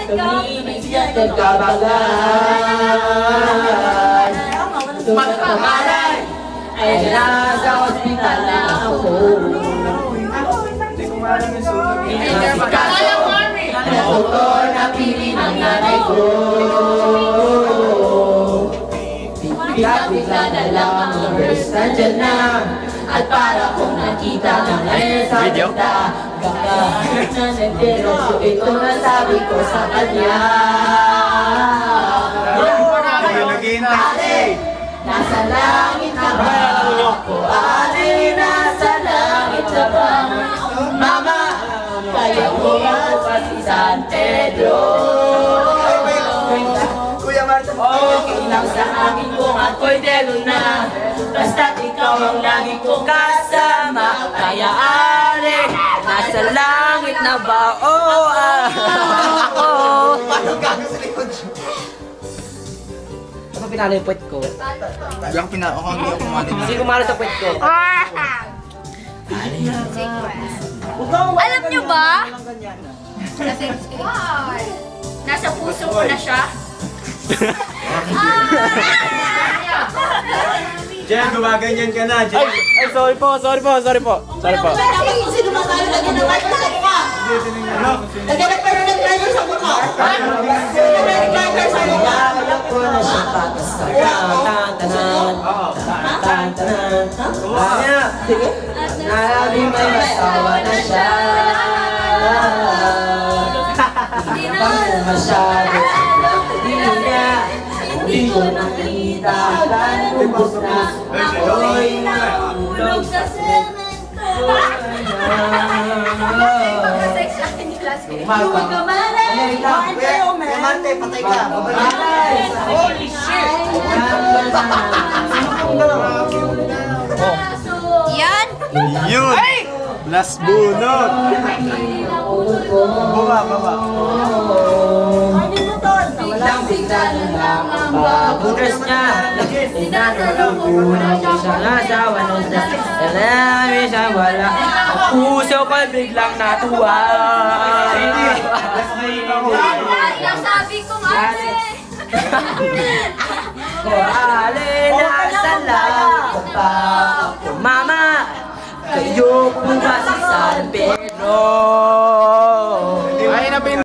tuminig siya nagkabagay. Magpamalay ay nasa ospital na ako. Inasikaso ng doktor na pili ng nanay ko. Bigla na lang ang nurse nandyan na. At para kong nakita ng ngayon sa ganda. Gagawin na nagdiretso ito na sabi ko sa kanya. Nasa langit na ba? Ako ay nasa langit na ba? Mama, kaya ko ba si San Pedro? Kuya Marta, okay lang sa akin kung ako'y delo na. Basta't ikaw ang lagi kong kasama. Kaya are, nasa langit na ba? Oh, Paano gago sa likod? Ano pinalo yung puwet ko? Yung pinalo ko, hindi ako kumalit na. Hindi kumalo sa puwet ko. Alam nyo ba? Nasa puso ko na siya. Jen, gumaganyan ka na, Jen. Ay, sorry po. Sino matalo na ginamay ko sa mukha? Nagkakagkaroon ng driver sa mukha? Nagkakagkaroon sa mukha? Alam ko na siya patas-tanan. Narabi may masawa na siya. Hindi na mo masyado. Hindi ko nakita. Ubus na. Ako'y nahulog sa semento. Marte, patay ka. Holy shit! Yan. Yun! Last bunot! Baba. Biglang lang ang bagong niya. Sinanulong siya nga sa wanos na. Alam siya wala. Ang puso ko biglang natuwa. Sabi ko nga Ko alin nasa langit ko pa. Mama, kayo po ba si San Pedro?